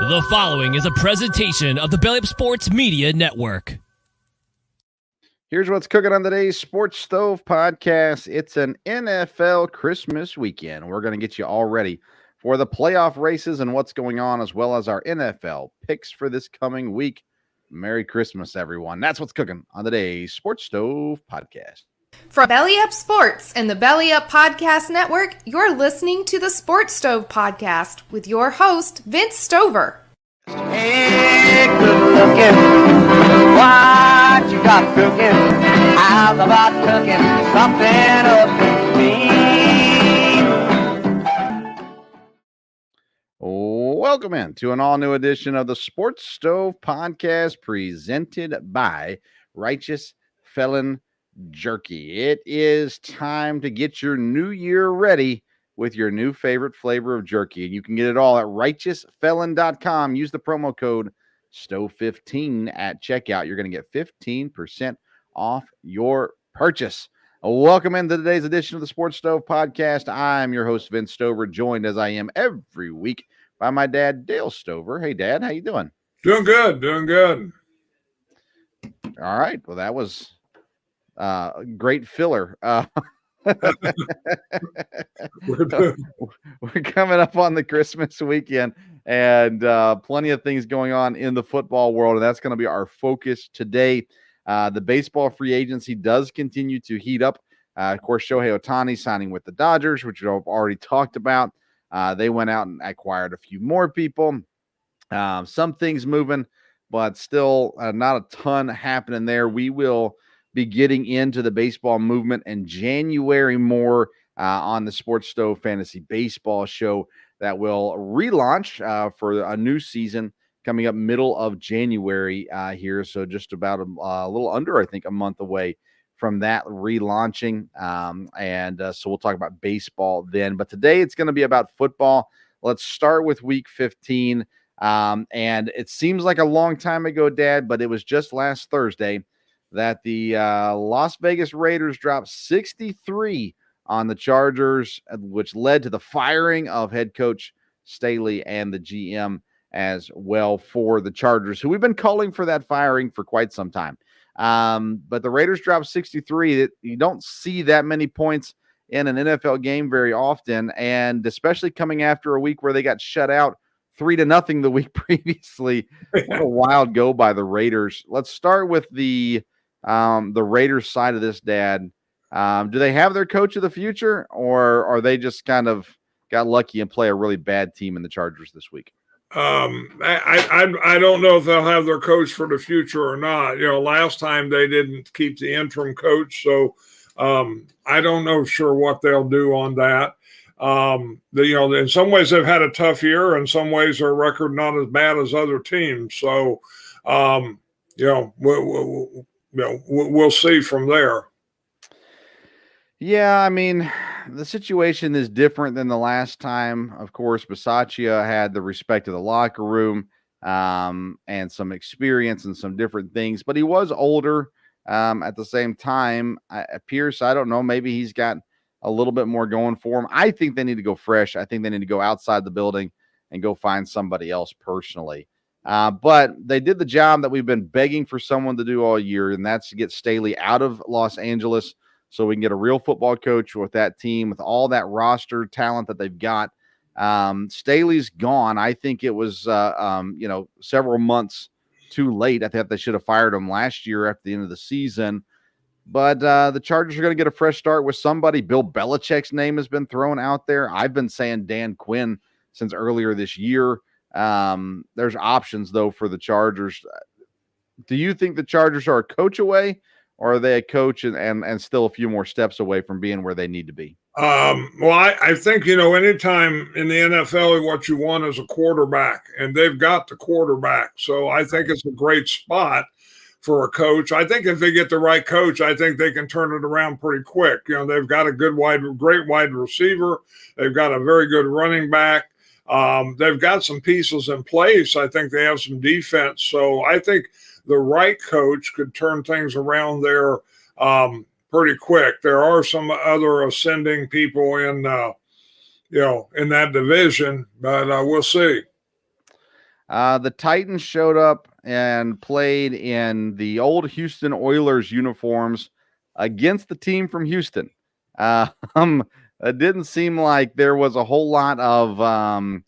The following is a presentation of the Belly Up Sports Media Network. Here's what's cooking on today's Sports Stove podcast. It's an NFL Christmas weekend. We're going to get you all ready for the playoff races and what's going on, as well as our NFL picks for this coming week. Merry Christmas, everyone. That's what's cooking on today's Sports Stove podcast. From Belly Up Sports and the Belly Up Podcast Network, you're listening to the Sports Stove Podcast with your host, Vince Stover. Hey, good looking, what you got cooking? How's about cooking something up in me? Welcome in to an all-new edition of the Sports Stove Podcast presented by Righteous Felon Jerky. It is time to get your new year ready with your new favorite flavor of jerky. And you can get it all at righteousfelon.com. Use the promo code STOVE15 at checkout. You're going to get 15% off your purchase. Welcome into today's edition of the Sports Stove Podcast. I'm your host, Vince Stover, joined as I am every week by my dad, Dale Stover. Hey, Dad, how you doing? Doing good. All right. Well, that was great filler. We're coming up on the Christmas weekend and plenty of things going on in the football world, and that's going to be our focus today. The baseball free agency does continue to heat up. Of course, Shohei Ohtani signing with the Dodgers, which I've already talked about. They went out and acquired a few more people. Some things moving, but still not a ton happening there. We will be getting into the baseball movement in January more on the Sports Stove Fantasy Baseball Show that will relaunch for a new season coming up middle of January here. So just about a little under, I think, a month away from that relaunching. So we'll talk about baseball then. But today it's going to be about football. Let's start with week 15. And it seems like a long time ago, Dad, but it was just last Thursday that the Las Vegas Raiders dropped 63 on the Chargers, which led to the firing of head coach Staley and the GM as well for the Chargers, who we've been calling for that firing for quite some time. But the Raiders dropped 63. You don't see that many points in an NFL game very often, and especially coming after a week where they got shut out 3-0 the week previously. What a wild go by the Raiders. Let's start with the Raiders side of this, Dad. Do they have their coach of the future, or are they just kind of got lucky and play a really bad team in the Chargers this week? I don't know if they'll have their coach for the future or not. You know, last time they didn't keep the interim coach, so I don't know sure what they'll do on that. In some ways they've had a tough year, in some ways their record not as bad as other teams. So, we'll see from there. Yeah, I mean, the situation is different than the last time. Of course, Bisaccia had the respect of the locker room and some experience and some different things, but he was older at the same time. Pierce, I don't know, maybe he's got a little bit more going for him. I think they need to go fresh. I think they need to go outside the building and go find somebody else personally. But they did the job that we've been begging for someone to do all year, and that's to get Staley out of Los Angeles so we can get a real football coach with that team, with all that roster talent that they've got. Staley's gone. I think it was, several months too late. I thought they should have fired him last year after the end of the season. But the Chargers are going to get a fresh start with somebody. Bill Belichick's name has been thrown out there. I've been saying Dan Quinn since earlier this year. There's options, though, for the Chargers. Do you think the Chargers are a coach away, or are they a coach and still a few more steps away from being where they need to be? I think, anytime in the NFL, what you want is a quarterback, and they've got the quarterback. So I think it's a great spot for a coach. I think if they get the right coach, I think they can turn it around pretty quick. They've got a great wide receiver. They've got a very good running back. They've got some pieces in place. I think they have some defense. So I think the right coach could turn things around there pretty quick. There are some other ascending people in that division, but we'll see. The Titans showed up and played in the old Houston Oilers uniforms against the team from Houston. It didn't seem like there was a whole lot of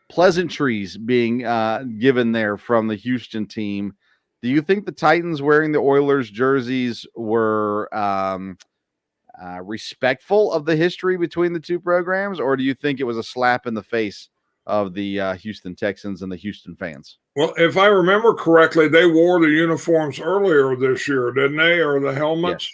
pleasantries being given there from the Houston team. Do you think the Titans wearing the Oilers jerseys were respectful of the history between the two programs, or do you think it was a slap in the face of the Houston Texans and the Houston fans? Well, if I remember correctly, they wore the uniforms earlier this year, didn't they? Or the helmets?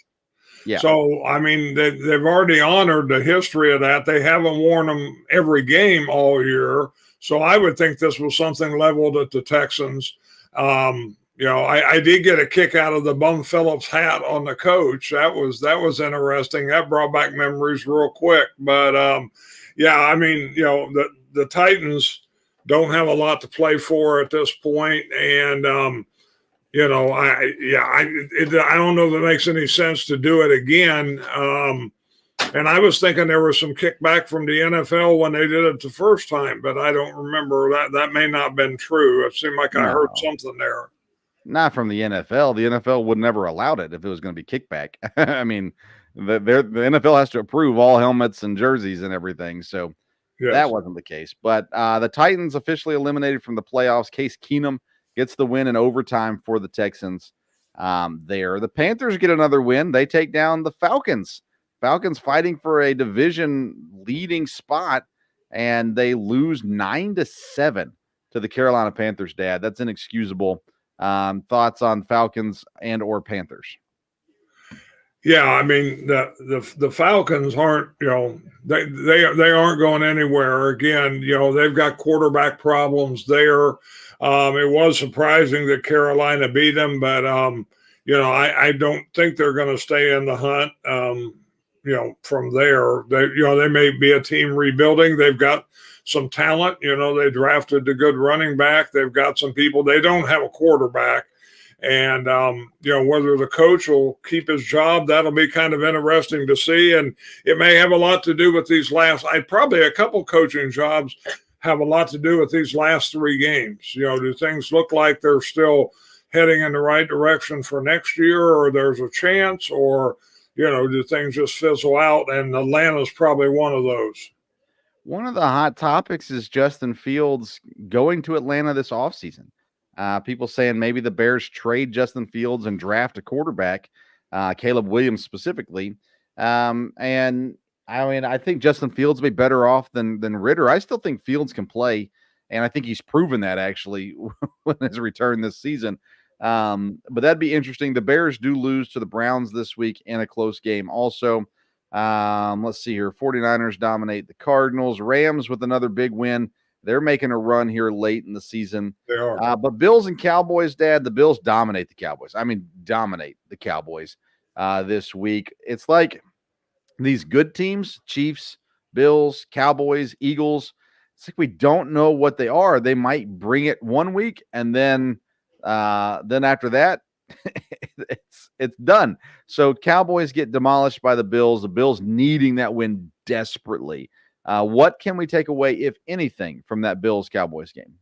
Yes. Yeah. So, I mean, they've already honored the history of that. They haven't worn them every game all year. So I would think this was something leveled at the Texans. I did get a kick out of the Bum Phillips hat on the coach. That was interesting. That brought back memories real quick. But I mean, the Titans don't have a lot to play for at this point, and I don't know if it makes any sense to do it again. And I was thinking there was some kickback from the NFL when they did it the first time, but I don't remember that. That may not have been true. It seemed like I heard something there. Not from the NFL. The NFL would never allowed it if it was going to be kickback. I mean, the NFL has to approve all helmets and jerseys and everything. So that wasn't the case. But the Titans officially eliminated from the playoffs. Case Keenum gets the win in overtime for the Texans there. The Panthers get another win. They take down the Falcons. Falcons fighting for a division leading spot, and they lose 9-7 to the Carolina Panthers, Dad. That's inexcusable. Thoughts on Falcons and or Panthers? Yeah, I mean the Falcons aren't, they aren't going anywhere. Again, they've got quarterback problems there. It was surprising that Carolina beat them, but I don't think they're going to stay in the hunt. From there, they may be a team rebuilding. They've got some talent. They drafted a good running back. They've got some people. They don't have a quarterback. And, whether the coach will keep his job, that'll be kind of interesting to see. And it may have a lot to do with these probably a couple coaching jobs have a lot to do with these last three games. Do things look like they're still heading in the right direction for next year, or there's a chance, or, do things just fizzle out? And Atlanta's probably one of those. One of the hot topics is Justin Fields going to Atlanta this offseason. People saying maybe the Bears trade Justin Fields and draft a quarterback, Caleb Williams specifically. And I mean, I think Justin Fields will be better off than Ritter. I still think Fields can play, and I think he's proven that actually with his return this season. But that'd be interesting. The Bears do lose to the Browns this week in a close game. Also, let's see here. 49ers dominate the Cardinals. Rams with another big win. They're making a run here late in the season. They are. But Bills and Cowboys, Dad, the Bills dominate the Cowboys. I mean, dominate the Cowboys this week. It's like these good teams, Chiefs, Bills, Cowboys, Eagles. It's like we don't know what they are. They might bring it one week, and then after that, it's done. So Cowboys get demolished by the Bills. The Bills needing that win desperately. What can we take away, if anything, from that Bills-Cowboys game?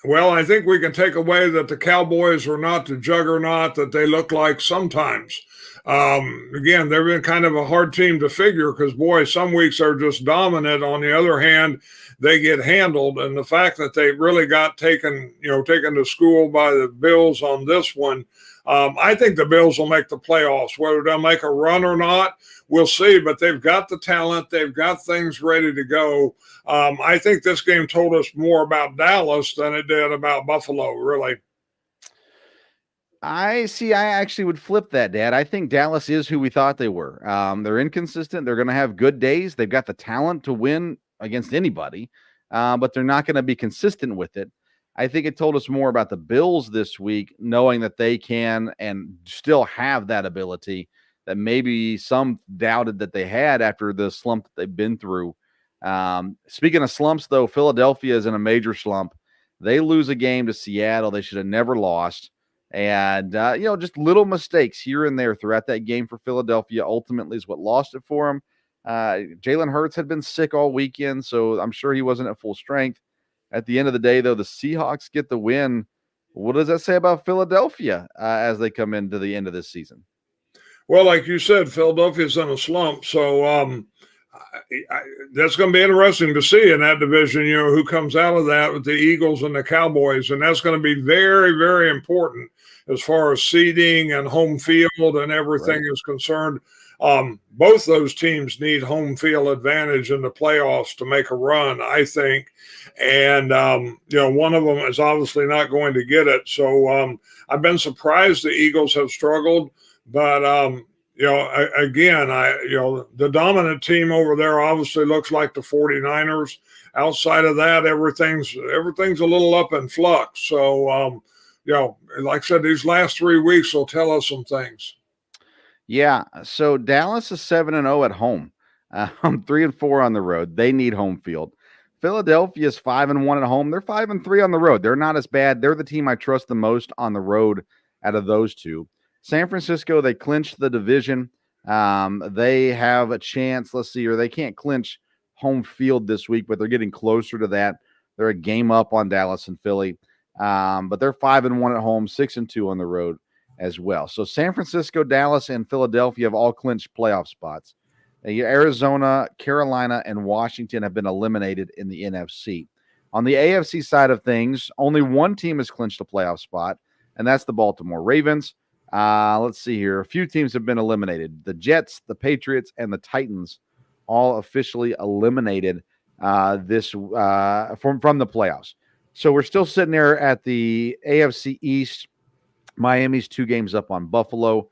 Well, I think we can take away that the Cowboys are not the juggernaut that they look like sometimes. Again, they've been kind of a hard team to figure because, boy, some weeks are just dominant. On the other hand, they get handled. And the fact that they really got taken to school by the Bills on this one, I think the Bills will make the playoffs. Whether they'll make a run or not, we'll see. But they've got the talent. They've got things ready to go. I think this game told us more about Dallas than it did about Buffalo, really. I actually would flip that, Dad. I think Dallas is who we thought they were. They're inconsistent. They're going to have good days. They've got the talent to win against anybody, but they're not going to be consistent with it. I think it told us more about the Bills this week, knowing that they can and still have that ability that maybe some doubted that they had after the slump that they've been through. Speaking of slumps, though, Philadelphia is in a major slump. They lose a game to Seattle they should have never lost. And, just little mistakes here and there throughout that game for Philadelphia ultimately is what lost it for them. Jalen Hurts had been sick all weekend, so I'm sure he wasn't at full strength. At the end of the day, though, the Seahawks get the win. What does that say about Philadelphia as they come into the end of this season? Well, like you said, Philadelphia's in a slump, so that's going to be interesting to see in that division, who comes out of that with the Eagles and the Cowboys, and that's going to be very, very important as far as seeding and home field and everything is concerned. Both those teams need home field advantage in the playoffs to make a run, I think. And, one of them is obviously not going to get it. So I've been surprised the Eagles have struggled. But, again, the dominant team over there obviously looks like the 49ers. Outside of that, everything's a little up in flux. So, like I said, these last 3 weeks will tell us some things. Yeah, so Dallas is 7-0 at home. 3-4 on the road. They need home field. Philadelphia is 5-1 at home. They're 5-3 on the road. They're not as bad. They're the team I trust the most on the road out of those two. San Francisco, they clinched the division. They have a chance. Let's see here. They can't clinch home field this week, but they're getting closer to that. They're a game up on Dallas and Philly. But they're 5-1 at home, 6-2 on the road as well. So San Francisco, Dallas, and Philadelphia have all clinched playoff spots. Arizona, Carolina, and Washington have been eliminated in the NFC. On the AFC side of things, only one team has clinched a playoff spot, and that's the Baltimore Ravens. Let's see here. A few teams have been eliminated. The Jets, the Patriots, and the Titans all officially eliminated from the playoffs. So we're still sitting there at the AFC East. Miami's 2 games up on Buffalo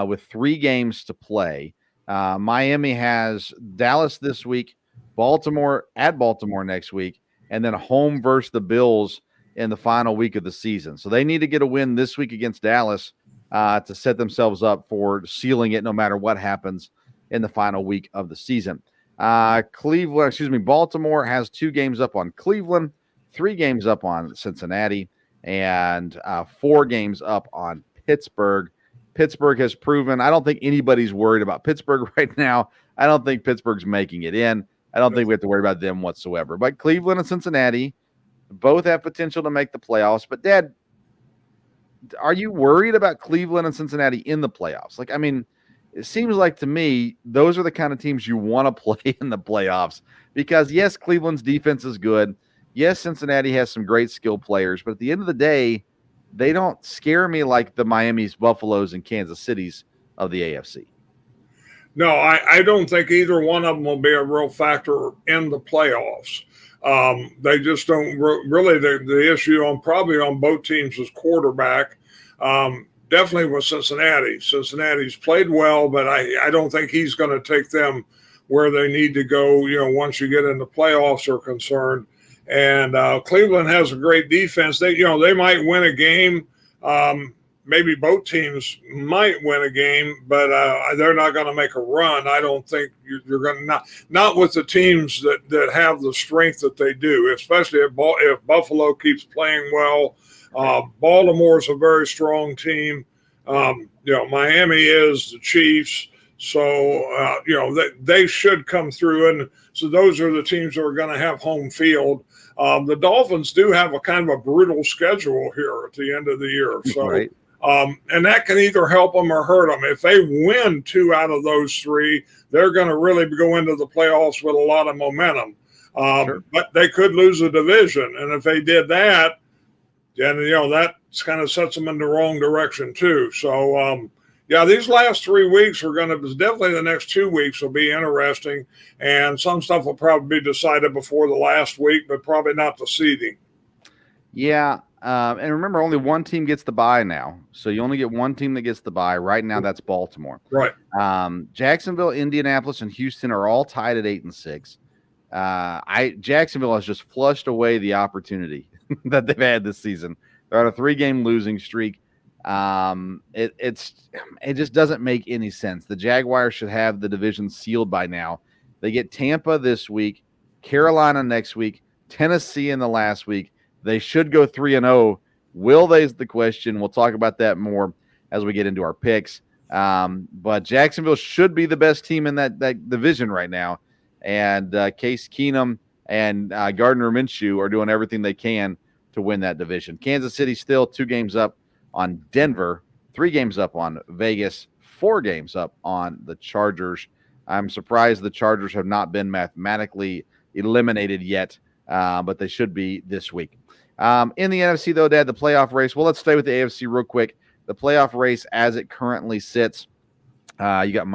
with 3 games to play. Miami has Dallas this week, Baltimore at Baltimore next week, and then home versus the Bills in the final week of the season. So they need to get a win this week against Dallas to set themselves up for sealing it no matter what happens in the final week of the season. Baltimore has 2 games up on Cleveland, 3 games up on Cincinnati, and 4 games up on Pittsburgh. Pittsburgh has proven, I don't think anybody's worried about Pittsburgh right now. I don't think Pittsburgh's making it in. I don't think we have to worry about them whatsoever. But Cleveland and Cincinnati both have potential to make the playoffs. But, Dad, are you worried about Cleveland and Cincinnati in the playoffs? It seems like to me those are the kind of teams you want to play in the playoffs because, yes, Cleveland's defense is good. Yes, Cincinnati has some great skill players, but at the end of the day, they don't scare me like the Miamis, Buffaloes, and Kansas Cities of the AFC. No, I don't think either one of them will be a real factor in the playoffs. They just don't really. The issue probably on both teams is quarterback. Definitely with Cincinnati. Cincinnati's played well, but I don't think he's going to take them where they need to go. Once you get in the playoffs are concerned. And Cleveland has a great defense. They might win a game. Maybe both teams might win a game, but they're not going to make a run. I don't think you're going to not with the teams that have the strength that they do, especially if Buffalo keeps playing well. Baltimore's a very strong team. Miami is the Chiefs. So, they should come through. And so those are the teams that are going to have home field. The Dolphins do have a kind of a brutal schedule here at the end of the year. So, right. And that can either help them or hurt them. If they win 2 out of those 3, they're going to really go into the playoffs with a lot of momentum. Sure. But they could lose a division. And if they did that, then, that kind of sets them in the wrong direction too. So, these last 3 weeks are definitely the next 2 weeks will be interesting. And some stuff will probably be decided before the last week, but probably not the seeding. Yeah. And remember, only one team gets the bye now. So you only get one team that gets the bye. Right now, that's Baltimore. Right. Jacksonville, Indianapolis, and Houston are all tied at 8-6. Jacksonville has just flushed away the opportunity that they've had this season. They're on a 3-game losing streak. It just doesn't make any sense. The Jaguars should have the division sealed by now. They get Tampa this week, Carolina next week, Tennessee in the last week. They should go 3-0. Will they is the question. We'll talk about that more as we get into our picks. But Jacksonville should be the best team in that division right now. And Case Keenum and Gardner Minshew are doing everything they can to win that division. Kansas City still 2 games up on Denver, 3 games up on Vegas, 4 games up on the Chargers. I'm surprised the Chargers have not been mathematically eliminated yet, but they should be this week. In the NFC, though, Dad, the playoff race. Well, let's stay with the AFC real quick. The playoff race as it currently sits, you got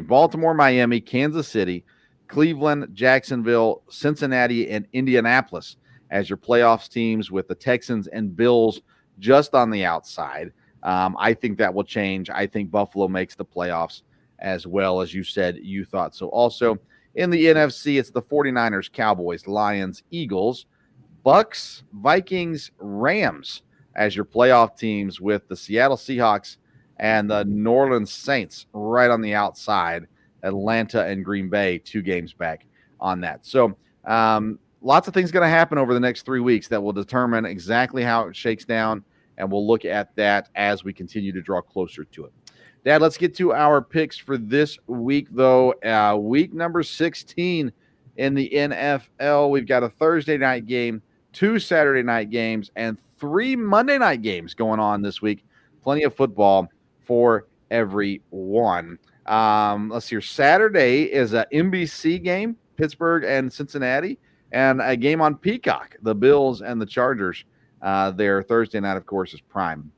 Baltimore, Miami, Kansas City, Cleveland, Jacksonville, Cincinnati, and Indianapolis as your playoffs teams, with the Texans and Bills just on the outside. I think that will change. I think Buffalo makes the playoffs as well, as you said you thought so. Also, in the NFC, it's the 49ers, Cowboys, Lions, Eagles, Bucks, Vikings, Rams as your playoff teams, with the Seattle Seahawks and the New Orleans Saints right on the outside. Atlanta and Green Bay 2 games back on that. So lots of things going to happen over the next 3 weeks that will determine exactly how it shakes down, and we'll look at that as we continue to draw closer to it. Dad, let's get to our picks for this week, though. Week number 16 in the NFL. We've got a Thursday night game, 2 Saturday night games, and 3 Monday night games going on this week. Plenty of football for everyone. Let's see here. Saturday is an NBC game, Pittsburgh and Cincinnati, and a game on Peacock, the Bills and the Chargers. Their Thursday night, of course, is prime.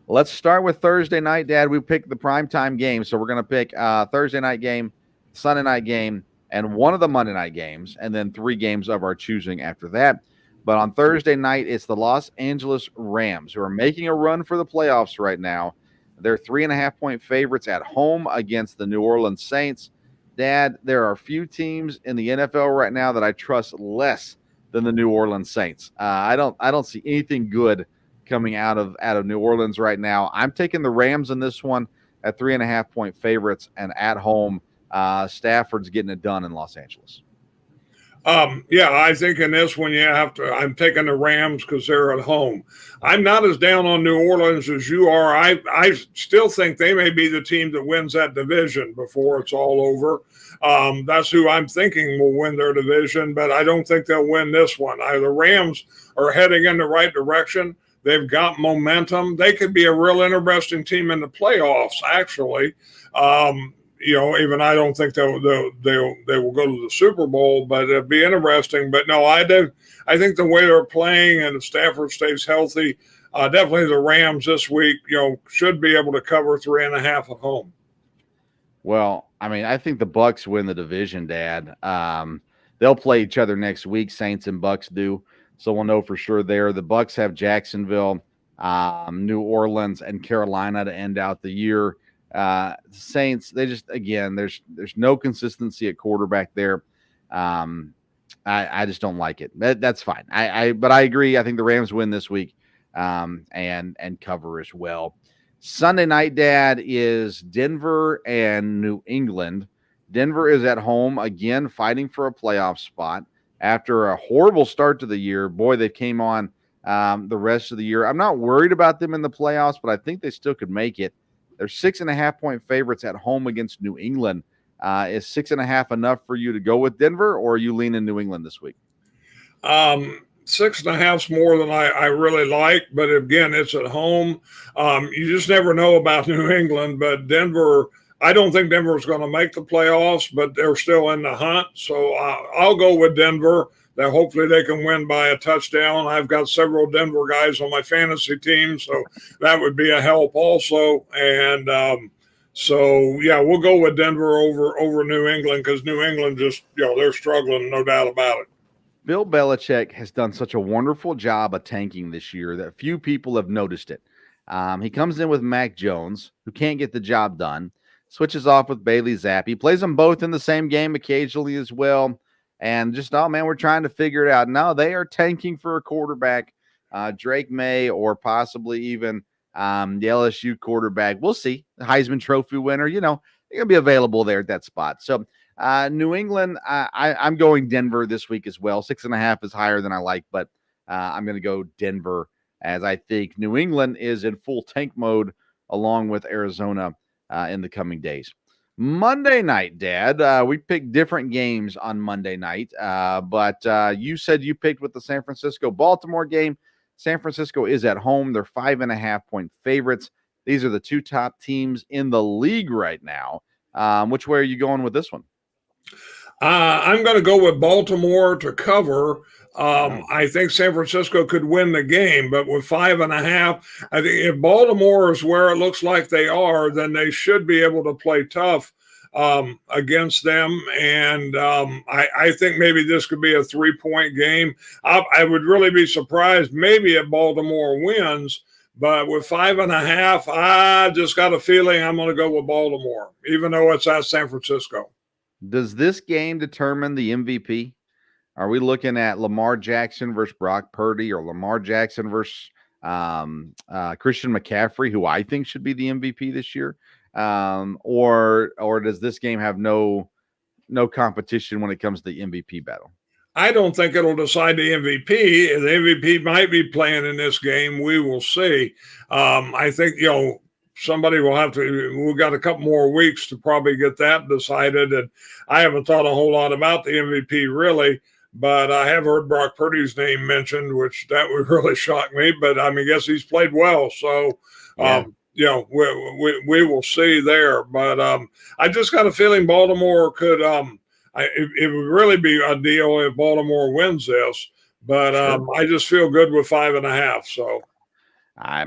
Let's start with Thursday night, Dad. We picked the primetime game, so we're going to pick Thursday night game, Sunday night game, and one of the Monday night games, and then 3 games of our choosing after that. But on Thursday night, it's the Los Angeles Rams, who are making a run for the playoffs right now. They're 3.5-point favorites at home against the New Orleans Saints. Dad, there are few teams in the NFL right now that I trust less than the New Orleans Saints. I don't see anything good coming out of New Orleans right now. I'm taking the Rams in this one at 3.5-point favorites, and at home, Stafford's getting it done in Los Angeles. Yeah, I think in this one I'm taking the Rams because they're at home. I'm not as down on New Orleans as you are. I still think they may be the team that wins that division before it's all over. That's who I'm thinking will win their division, but I don't think they'll win this one. The Rams are heading in the right direction. They've got momentum. They could be a real interesting team in the playoffs, actually. Even I don't think they will go to the Super Bowl, but it'd be interesting. But no, I think the way they're playing, and if Stafford stays healthy, definitely the Rams this week, should be able to cover 3.5 at home. Well, I mean, I think the Bucks win the division, Dad. They'll play each other next week. Saints and Bucks do, so we'll know for sure there. The Bucks have Jacksonville, New Orleans, and Carolina to end out the year. Saints, they just, again, there's no consistency at quarterback there. I just don't like it. That's fine. But I agree. I think the Rams win this week, and cover as well. Sunday night, Dad, is Denver and New England. Denver is at home again, fighting for a playoff spot after a horrible start to the year. Boy, they came on the rest of the year. I'm not worried about them in the playoffs, but I think they still could make it. They're 6.5-point favorites at home against New England. Is 6.5 enough for you to go with Denver, or are you leaning New England this week? 6.5's more than I really like, but again, it's at home. You just never know about New England, but Denver, I don't think Denver's going to make the playoffs, but they're still in the hunt. So I'll go with Denver. That hopefully they can win by a touchdown. I've got several Denver guys on my fantasy team, so that would be a help also. And we'll go with Denver over New England, because New England just, they're struggling, no doubt about it. Bill Belichick has done such a wonderful job of tanking this year that few people have noticed it. He comes in with Mac Jones, who can't get the job done, switches off with Bailey Zappi, plays them both in the same game occasionally as well. And just, we're trying to figure it out. No, they are tanking for a quarterback, Drake May, or possibly even the LSU quarterback. We'll see. The Heisman Trophy winner, they're going to be available there at that spot. So New England, I'm going Denver this week as well. 6.5 is higher than I like, but I'm going to go Denver, as I think New England is in full tank mode along with Arizona in the coming days. Monday night, Dad. We picked different games on Monday night, but you said you picked with the San Francisco-Baltimore game. San Francisco is at home. They're 5.5-point favorites. These are the two top teams in the league right now. Which way are you going with this one? I'm going to go with Baltimore to cover. I think San Francisco could win the game, but with 5.5, I think if Baltimore is where it looks like they are, then they should be able to play tough against them. And I think maybe this could be a 3-point game. I would really be surprised maybe if Baltimore wins, but with 5.5, I just got a feeling I'm going to go with Baltimore, even though it's at San Francisco. Does this game determine the MVP? Are we looking at Lamar Jackson versus Brock Purdy, or Lamar Jackson versus Christian McCaffrey, who I think should be the MVP this year? Or does this game have no competition when it comes to the MVP battle? I don't think it'll decide the MVP. The MVP might be playing in this game. We will see. I think, somebody will have to, we've got a couple more weeks to probably get that decided. And I haven't thought a whole lot about the MVP really, but I have heard Brock Purdy's name mentioned, which that would really shock me, but I guess he's played well. So, we will see there, but I just got a feeling Baltimore could, it would really be a deal if Baltimore wins this, but I just feel good with 5.5. So.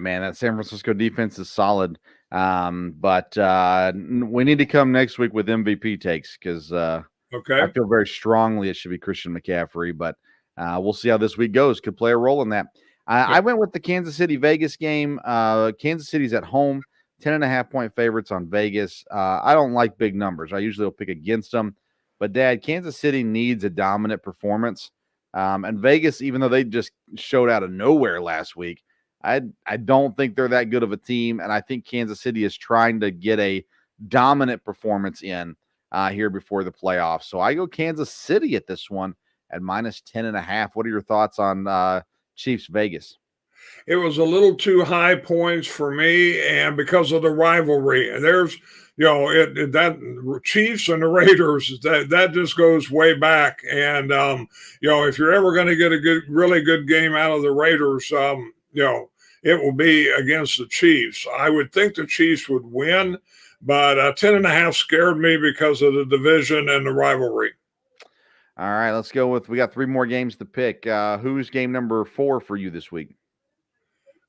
Man, that San Francisco defense is solid. But we need to come next week with MVP takes because I feel very strongly it should be Christian McCaffrey, but we'll see how this week goes. Could play a role in that. I went with the Kansas City-Vegas game. Kansas City's at home, 10.5-point favorites on Vegas. I don't like big numbers. I usually will pick against them. But, Dad, Kansas City needs a dominant performance. And Vegas, even though they just showed out of nowhere last week, I don't think they're that good of a team, and I think Kansas City is trying to get a dominant performance in here before the playoffs. So I go Kansas City at this one at minus 10.5. What are your thoughts on Chiefs Vegas? It was a little too high points for me, and because of the rivalry. There's, that Chiefs and the Raiders, that just goes way back. And if you're ever going to get a really good game out of the Raiders, it will be against the Chiefs. I would think the Chiefs would win, but 10.5 scared me because of the division and the rivalry. All right, let's go with, we got 3 more games to pick. Who's game number 4 for you this week?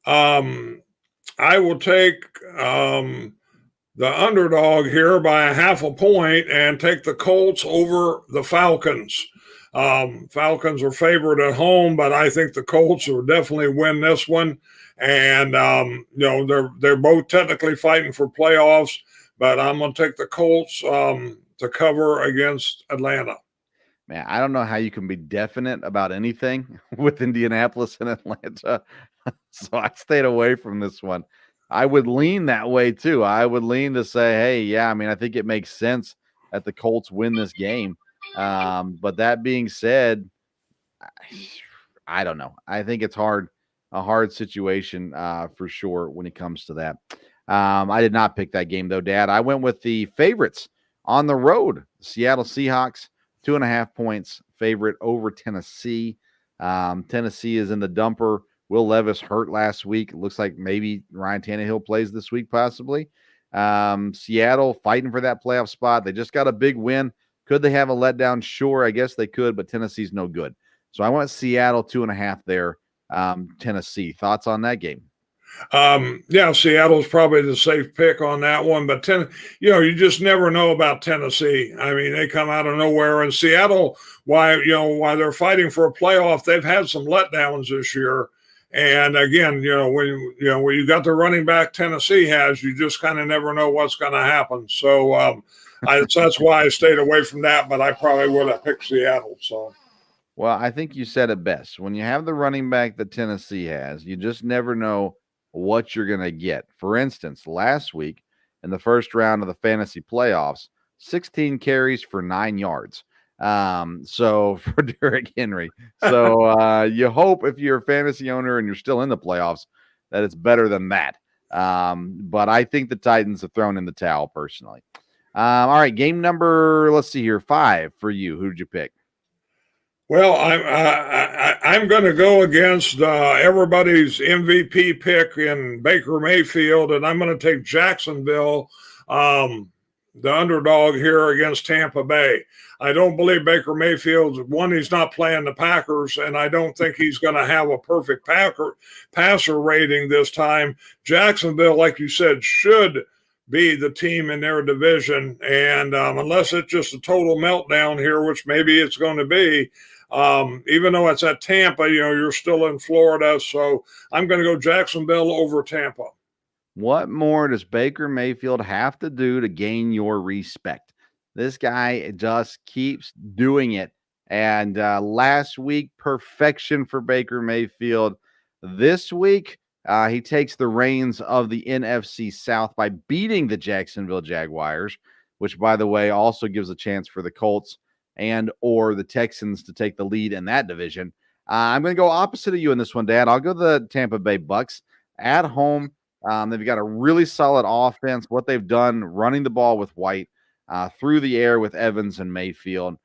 I will take the underdog here by 0.5 point and take the Colts over the Falcons. Falcons are favored at home, but I think the Colts will definitely win this one. And, they're both technically fighting for playoffs, but I'm going to take the Colts to cover against Atlanta. Man, I don't know how you can be definite about anything with Indianapolis and Atlanta. So I stayed away from this one. I would lean that way too. I would lean to say, hey, I think it makes sense that the Colts win this game. But that being said, I don't know. I think it's a hard situation for sure when it comes to that. I did not pick that game though, Dad. I went with the favorites on the road. Seattle Seahawks, 2.5 points favorite over Tennessee. Tennessee is in the dumper. Will Levis hurt last week. It looks like maybe Ryan Tannehill plays this week, possibly. Seattle fighting for that playoff spot. They just got a big win. Could they have a letdown? Sure, I guess they could, but Tennessee's no good. So I went Seattle 2.5 there. Tennessee. Thoughts on that game? Seattle's probably the safe pick on that one, but you just never know about Tennessee. They come out of nowhere, and Seattle, why they're fighting for a playoff, they've had some letdowns this year. And again, when you got the running back Tennessee has, you just kind of never know what's going to happen. So that's why I stayed away from that, but I probably would have picked Seattle. So. Well, I think you said it best. When you have the running back that Tennessee has, you just never know what you're going to get. For instance, last week in the first round of the fantasy playoffs, 16 carries for 9 yards. So for Derrick Henry. So you hope if you're a fantasy owner and you're still in the playoffs that it's better than that. But I think the Titans have thrown in the towel personally. All right, game number, let's see here, 5 for you. Who did you pick? Well, I'm going to go against everybody's MVP pick in Baker Mayfield, and I'm going to take Jacksonville, the underdog here against Tampa Bay. I don't believe Baker Mayfield's one. He's not playing the Packers, and I don't think he's going to have a perfect passer rating this time. Jacksonville, like you said, should be the team in their division, and unless it's just a total meltdown here, which maybe it's going to be. Even though it's at Tampa, you're still in Florida. So I'm going to go Jacksonville over Tampa. What more does Baker Mayfield have to do to gain your respect? This guy just keeps doing it. And last week, perfection for Baker Mayfield. This week, he takes the reins of the NFC South by beating the Jacksonville Jaguars, which, by the way, also gives a chance for the Colts and or the Texans to take the lead in that division. I'm going to go opposite of you in this one, Dad. I'll go the Tampa Bay Bucks at home. They've got a really solid offense. What they've done running the ball with White, through the air with Evans and Mayfield.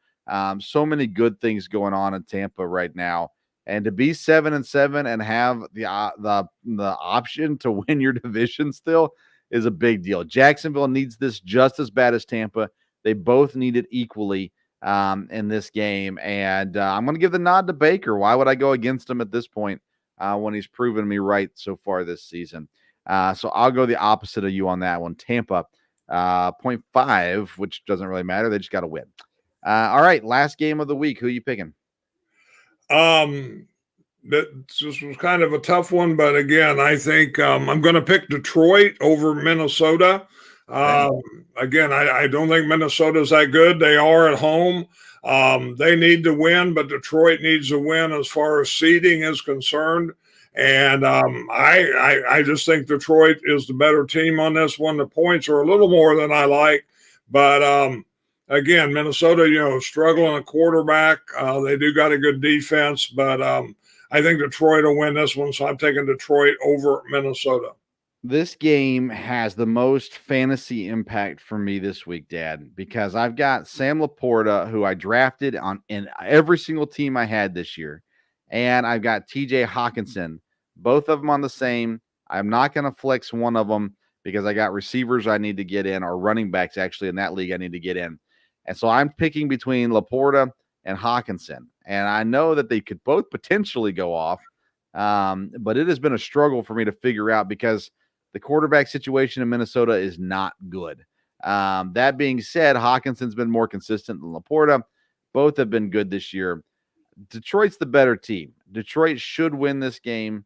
So many good things going on in Tampa right now. And to be 7-7 and have the option to win your division still is a big deal. Jacksonville needs this just as bad as Tampa. They both need it equally in this game. And I'm going to give the nod to Baker. Why would I go against him at this point when he's proven me right so far this season? So I'll go the opposite of you on that one. Tampa, 0.5, which doesn't really matter. They just got to win. All right, last game of the week. Who are you picking? This was kind of a tough one, but again, I think I'm going to pick Detroit over Minnesota. Again, I don't think Minnesota's that good. They are at home. They need to win, but Detroit needs to win as far as seeding is concerned. And I just think Detroit is the better team on this one. The points are a little more than I like, but again, Minnesota, struggling at quarterback. They do got a good defense, but I think Detroit will win this one, so I'm taking Detroit over Minnesota. This game has the most fantasy impact for me this week, Dad, because I've got Sam Laporta, who I drafted in every single team I had this year, and I've got TJ Hawkinson, both of them on the same. I'm not going to flex one of them because I got receivers I need to get in, or running backs actually in that league I need to get in. And so I'm picking between Laporta and Hawkinson. And I know that they could both potentially go off, but it has been a struggle for me to figure out because the quarterback situation in Minnesota is not good. That being said, Hawkinson's been more consistent than Laporta. Both have been good this year. Detroit's the better team. Detroit should win this game,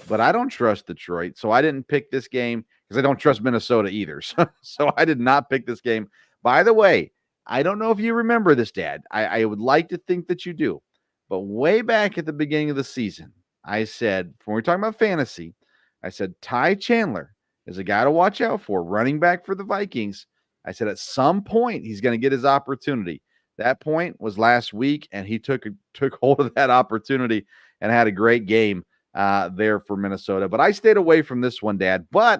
but I don't trust Detroit. So I didn't pick this game because I don't trust Minnesota either. So I did not pick this game. By the way, I don't know if you remember this, Dad. I would like to think that you do. But way back at the beginning of the season, I said, when we're talking about fantasy, I said Ty Chandler is a guy to watch out for, running back for the Vikings. I said at some point he's going to get his opportunity. That point was last week, and he took hold of that opportunity and had a great game there for Minnesota. But I stayed away from this one, Dad. But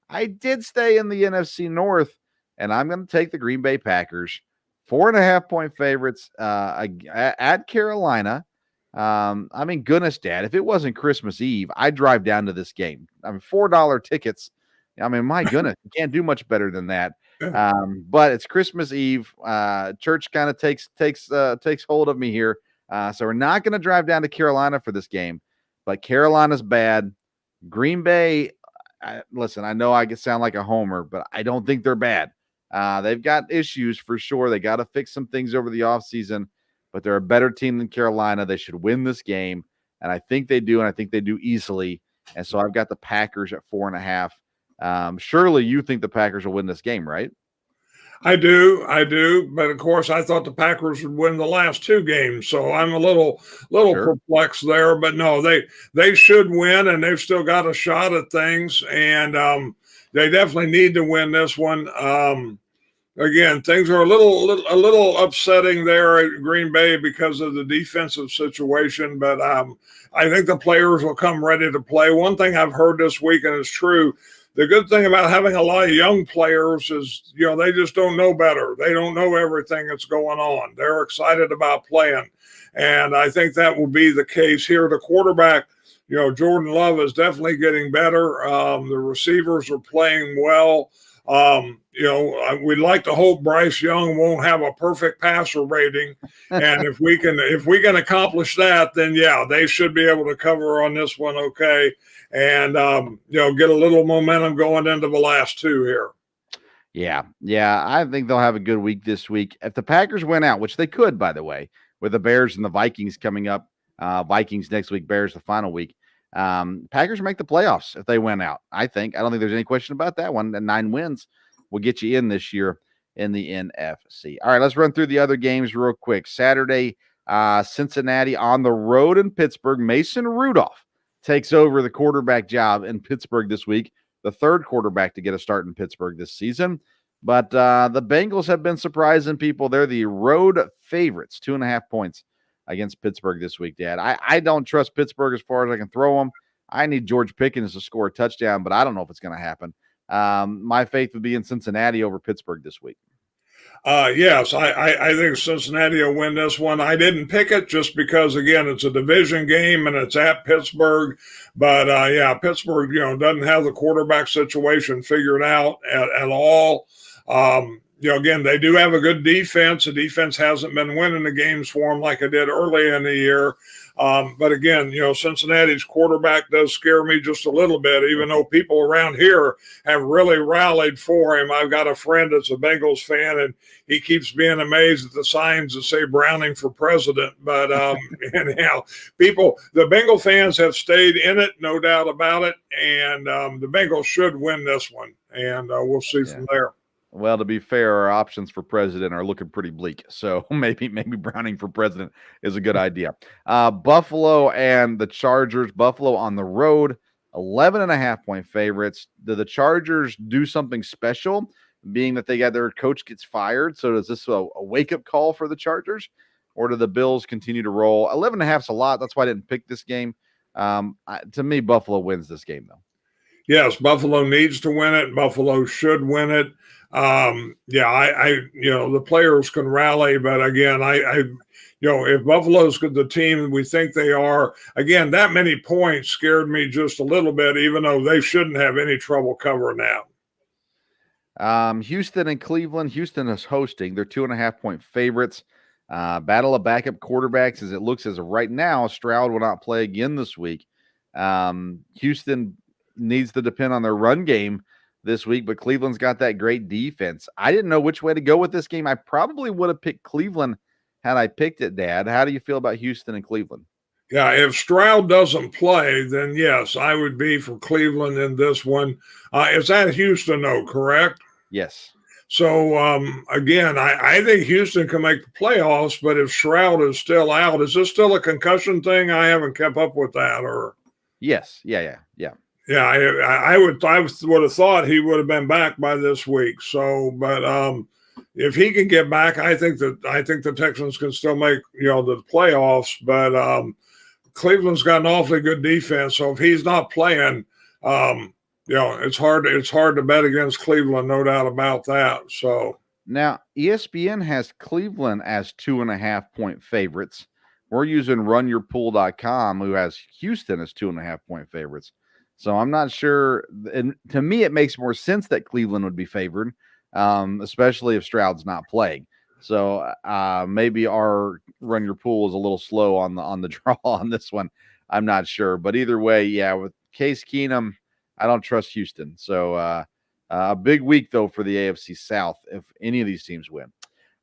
I did stay in the NFC North, and I'm going to take the Green Bay Packers. 4.5-point favorites at Carolina. I mean, goodness, Dad, if it wasn't Christmas Eve, I'd drive down to this game. I mean, $4 tickets. I mean, my goodness, you can't do much better than that. But it's Christmas Eve. Church kind of takes hold of me here. So we're not going to drive down to Carolina for this game. But Carolina's bad. Green Bay, listen, I know I sound like a homer, but I don't think they're bad. They've got issues for sure. They got to fix some things over the offseason, but they're a better team than Carolina. They should win this game, and I think they do, and I think they do easily. And so I've got the Packers at 4.5. Surely you think the Packers will win this game, right? I do. But of course, I thought the Packers would win the last two games, so I'm a little Sure. perplexed there. But no, they should win, and they've still got a shot at things, and they definitely need to win this one. Again, things are a little upsetting there at Green Bay because of the defensive situation, but I think the players will come ready to play. One thing I've heard this week, and it's true, the good thing about having a lot of young players is, they just don't know better. They don't know everything that's going on. They're excited about playing. And I think that will be the case here. The quarterback, Jordan Love is definitely getting better. The receivers are playing well. We'd like to hope Bryce Young won't have a perfect passer rating. And if we can accomplish that, then yeah, they should be able to cover on this one. Okay. And, get a little momentum going into the last two here. Yeah. I think they'll have a good week this week. If the Packers win out, which they could, by the way, with the Bears and the Vikings coming up, Vikings next week, Bears the final week. Packers make the playoffs if they win out. I don't think there's any question about that one. And 9 wins will get you in this year in the NFC. All right, let's run through the other games real quick. Saturday, Cincinnati on the road in Pittsburgh. Mason Rudolph takes over the quarterback job in Pittsburgh this week, the third quarterback to get a start in Pittsburgh this season. But the Bengals have been surprising people. They're the road favorites, 2.5 points against Pittsburgh this week, Dad. I don't trust Pittsburgh as far as I can throw them. I need George Pickens to score a touchdown, but I don't know if it's going to happen. My faith would be in Cincinnati over Pittsburgh this week. Yes, I think Cincinnati will win this one. I didn't pick it just because, again, it's a division game and it's at Pittsburgh. But, Pittsburgh, doesn't have the quarterback situation figured out at all. Again, they do have a good defense. The defense hasn't been winning the games for them like it did early in the year. But again, Cincinnati's quarterback does scare me just a little bit, even though people around here have really rallied for him. I've got a friend that's a Bengals fan, and he keeps being amazed at the signs that say Browning for president. But anyhow, the Bengal fans have stayed in it, no doubt about it. And the Bengals should win this one. And we'll see from there. Well, to be fair, our options for president are looking pretty bleak. So maybe Browning for president is a good idea. Buffalo and the Chargers. Buffalo on the road, 11.5-point favorites. Do the Chargers do something special, being that they got their coach gets fired? So is this a wake-up call for the Chargers? Or do the Bills continue to roll? 11.5 is a lot. That's why I didn't pick this game. To me, Buffalo wins this game, though. Yes, Buffalo needs to win it. Buffalo should win it. The players can rally, but again, if Buffalo's the team we think they are, again, that many points scared me just a little bit, even though they shouldn't have any trouble covering that. Houston and Cleveland. Houston is hosting. They're 2.5-point favorites. Battle of backup quarterbacks, as it looks as of right now. Stroud will not play again this week. Houston needs to depend on their run game this week, but Cleveland's got that great defense. I didn't know which way to go with this game. I probably would have picked Cleveland had I picked it, Dad. How do you feel about Houston and Cleveland? Yeah, if Stroud doesn't play, then yes, I would be for Cleveland in this one. It's at Houston, though, correct? Yes. So, again, I think Houston can make the playoffs, but if Stroud is still out, is this still a concussion thing? I haven't kept up with that. Or Yes. Yeah. Yeah, I would have thought he would have been back by this week. So, but if he can get back, I think the Texans can still make the playoffs. But Cleveland's got an awfully good defense, so if he's not playing, it's hard to bet against Cleveland, no doubt about that. So now ESPN has Cleveland as 2.5-point favorites. We're using runyourpool.com, who has Houston as 2.5-point favorites. So I'm not sure. And to me, it makes more sense that Cleveland would be favored, especially if Stroud's not playing. So maybe our run your pool is a little slow on the draw on this one. I'm not sure. But either way, yeah, with Case Keenum, I don't trust Houston. So a big week, though, for the AFC South if any of these teams win.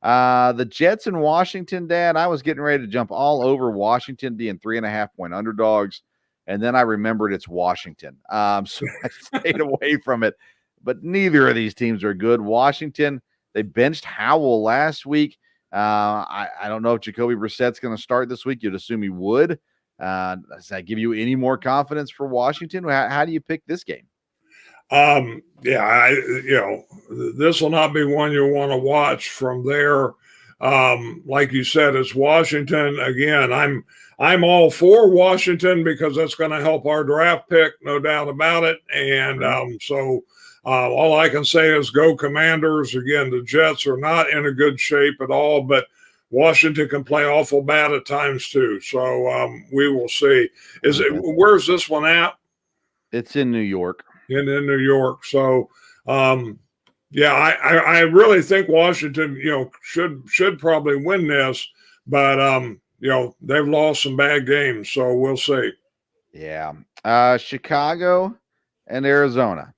The Jets in Washington, Dad, I was getting ready to jump all over Washington being 3.5-point underdogs. And then I remembered it's Washington. So I stayed away from it. But neither of these teams are good. Washington, they benched Howell last week. I don't know if Jacoby Brissett's going to start this week. You'd assume he would. Does that give you any more confidence for Washington? How do you pick this game? This will not be one you'll want to watch from there. like you said, it's Washington again. I'm all for Washington because that's going to help our draft pick, no doubt about it. And all I can say is go Commanders. Again, the Jets are not in a good shape at all, but Washington can play awful bad at times too. So we will see. Where's this one at? It's in New York. In New York. So yeah, I really think Washington, should probably win this, but they've lost some bad games, so we'll see. Yeah. Chicago and Arizona.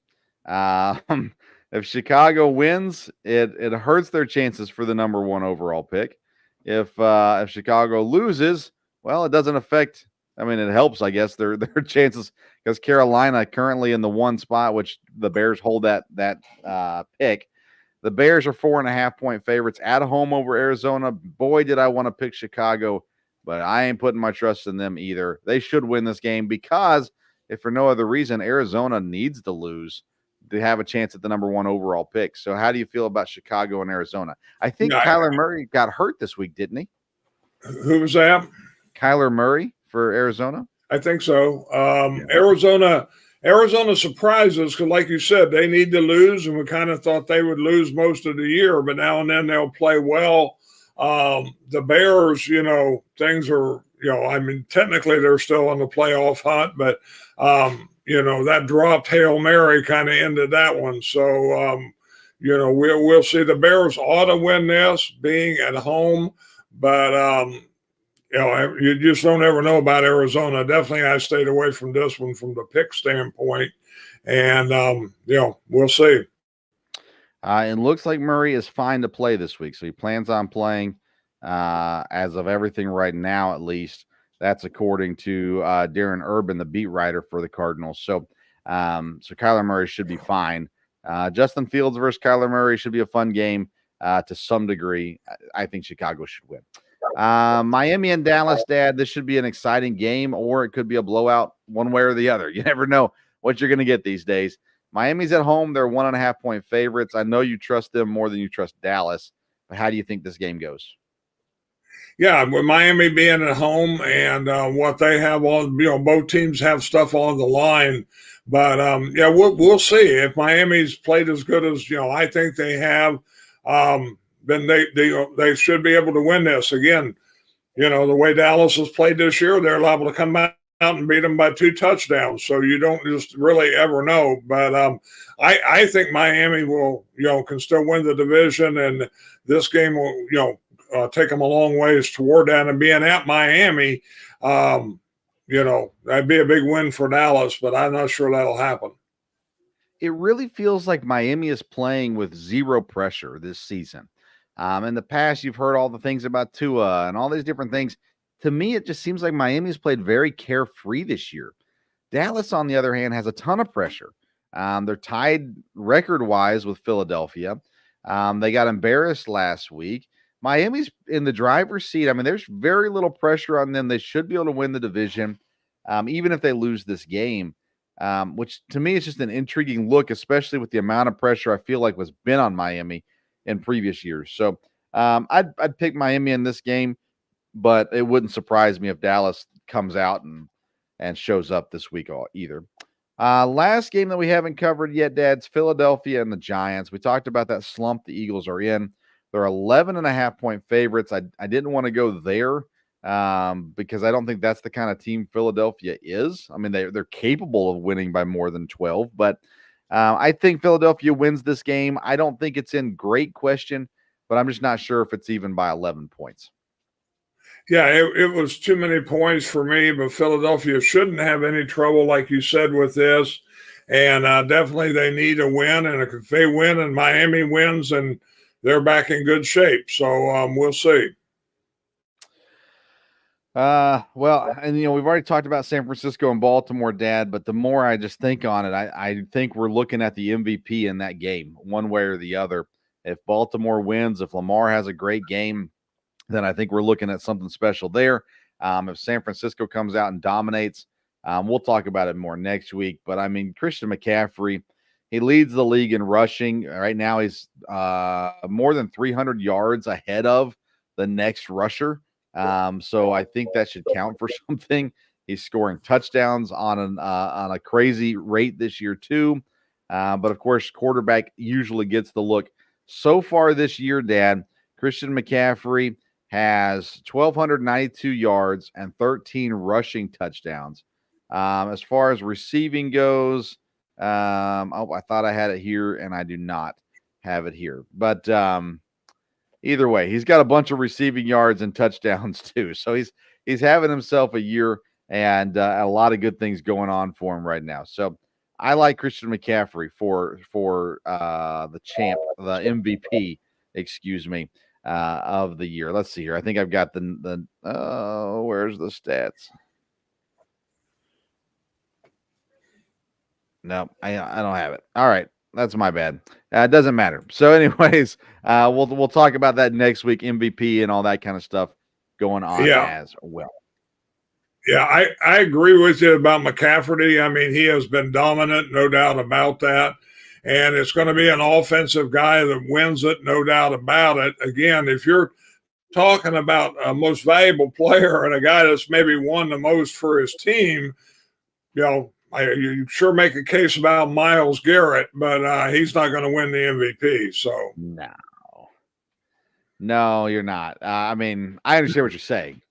If Chicago wins, it hurts their chances for the number 1 overall pick. If Chicago loses, well, it doesn't affect. I mean, it helps, I guess, their chances, because Carolina currently in the 1 spot, which the Bears hold that pick. The Bears are 4.5-point favorites at home over Arizona. Boy, did I want to pick Chicago, but I ain't putting my trust in them either. They should win this game because, if for no other reason, Arizona needs to lose to have a chance at the number 1 overall pick. So how do you feel about Chicago and Arizona? I think Kyler Murray got hurt this week, didn't he? Who was that? Kyler Murray for Arizona? I think so. Arizona surprises because, like you said, they need to lose, and we kind of thought they would lose most of the year, but now and then they'll play well. The Bears, things are, technically they're still in the playoff hunt, but, that dropped Hail Mary kind of ended that one. So, we'll see. The Bears ought to win this being at home, but, you just don't ever know about Arizona. Definitely, I stayed away from this one from the pick standpoint, and we'll see. It looks like Murray is fine to play this week, so he plans on playing. As of everything right now, at least that's according to Darren Urban, the beat writer for the Cardinals. So Kyler Murray should be fine. Justin Fields versus Kyler Murray should be a fun game to some degree. I think Chicago should win. Miami and Dallas, Dad, this should be an exciting game, or it could be a blowout one way or the other. You never know what you're going to get these days. Miami's at home. They're 1.5-point favorites. I know you trust them more than you trust Dallas, but how do you think this game goes? Yeah, with Miami being at home and what they have on, both teams have stuff on the line. But, we'll see. If Miami's played as good as, I think they have, then they should be able to win this. Again, the way Dallas has played this year, they're liable to come out and beat them by 2 touchdowns. So you don't just really ever know. But I think Miami will, can still win the division, and this game will, take them a long ways toward that. And being at Miami, that'd be a big win for Dallas, but I'm not sure that'll happen. It really feels like Miami is playing with zero pressure this season. In the past, you've heard all the things about Tua and all these different things. To me, it just seems like Miami's played very carefree this year. Dallas, on the other hand, has a ton of pressure. They're tied record-wise with Philadelphia. They got embarrassed last week. Miami's in the driver's seat. I mean, there's very little pressure on them. They should be able to win the division, even if they lose this game, which to me is just an intriguing look, especially with the amount of pressure I feel like was been on Miami in previous years. So I'd pick Miami in this game, but it wouldn't surprise me if Dallas comes out and shows up this week either. Last game that we haven't covered yet, Dad's Philadelphia and the Giants. We talked about that slump the Eagles are in. They're 11.5-point favorites. I didn't want to go there because I don't think that's the kind of team Philadelphia is. I mean, they're capable of winning by more than 12, but I think Philadelphia wins this game. I don't think it's in great question, but I'm just not sure if it's even by 11 points. Yeah, it was too many points for me, but Philadelphia shouldn't have any trouble, like you said, with this. And definitely they need a win. And if they win and Miami wins, and they're back in good shape. So we'll see. Well, and we've already talked about San Francisco and Baltimore, Dad, but the more I just think on it, I think we're looking at the MVP in that game, one way or the other. If Baltimore wins, if Lamar has a great game, then I think we're looking at something special there. If San Francisco comes out and dominates, we'll talk about it more next week. But I mean, Christian McCaffrey, he leads the league in rushing. Right now, he's more than 300 yards ahead of the next rusher. So I think that should count for something. He's scoring touchdowns on a crazy rate this year too. But of course, quarterback usually gets the look. So far this year, Dan, Christian McCaffrey has 1,292 yards and 13 rushing touchdowns. As far as receiving goes, I thought I had it here, and I do not have it here. But either way, he's got a bunch of receiving yards and touchdowns too. So he's having himself a year, and a lot of good things going on for him right now. So I like Christian McCaffrey for the MVP, excuse me, of the year. Let's see here. I think I've got the where's the stats? No, I don't have it. All right. That's my bad. It doesn't matter. So anyways, we'll talk about that next week, MVP and all that kind of stuff going on as well. Yeah, I agree with you about McCaffrey. I mean, he has been dominant, no doubt about that. And it's going to be an offensive guy that wins it, no doubt about it. Again, if you're talking about a most valuable player and a guy that's maybe won the most for his team, you sure make a case about Myles Garrett, but he's not going to win the MVP. So no, you're not. I mean, I understand what you're saying.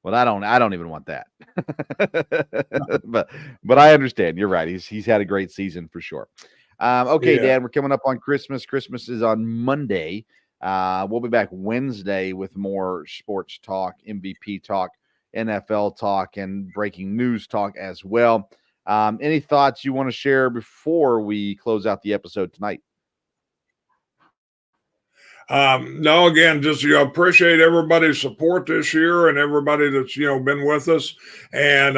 Well, I don't even want that. but I understand. You're right. He's had a great season for sure. Okay, Dan, we're coming up on Christmas. Christmas is on Monday. We'll be back Wednesday with more sports talk, MVP talk, NFL talk, and breaking news talk as well. Any thoughts you want to share before we close out the episode tonight? No, again, just appreciate everybody's support this year and everybody that's been with us. And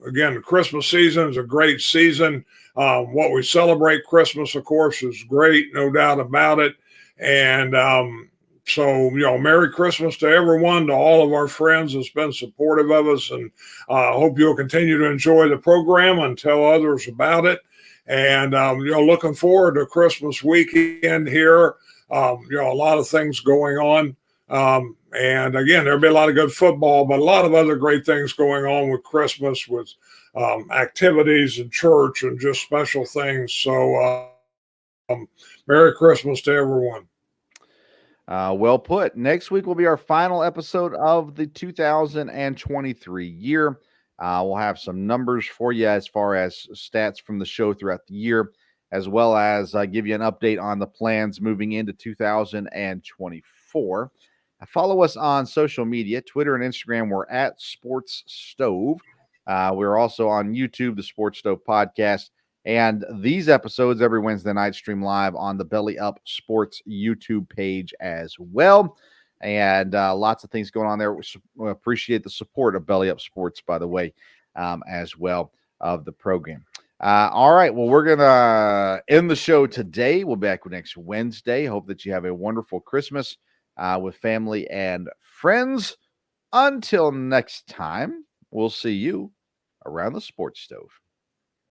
again, the Christmas season is a great season. What we celebrate Christmas, of course, is great, no doubt about it. And so Merry Christmas to everyone, to all of our friends that's been supportive of us, and hope you'll continue to enjoy the program and tell others about it. And looking forward to Christmas weekend here. A lot of things going on. And again, there'll be a lot of good football, but a lot of other great things going on with Christmas, with activities in church and just special things. So Merry Christmas to everyone. Well put. Next week will be our final episode of the 2023 year. We'll have some numbers for you as far as stats from the show throughout the year, as well as give you an update on the plans moving into 2024. Follow us on social media, Twitter and Instagram. We're at Sports Stove. We're also on YouTube, the Sports Stove Podcast. And these episodes every Wednesday night stream live on the Belly Up Sports YouTube page as well. And lots of things going on there. We appreciate the support of Belly Up Sports, by the way, as well, of the program. All right. Well, we're going to end the show today. We'll be back next Wednesday. Hope that you have a wonderful Christmas with family and friends. Until next time, we'll see you around the Sports Stove.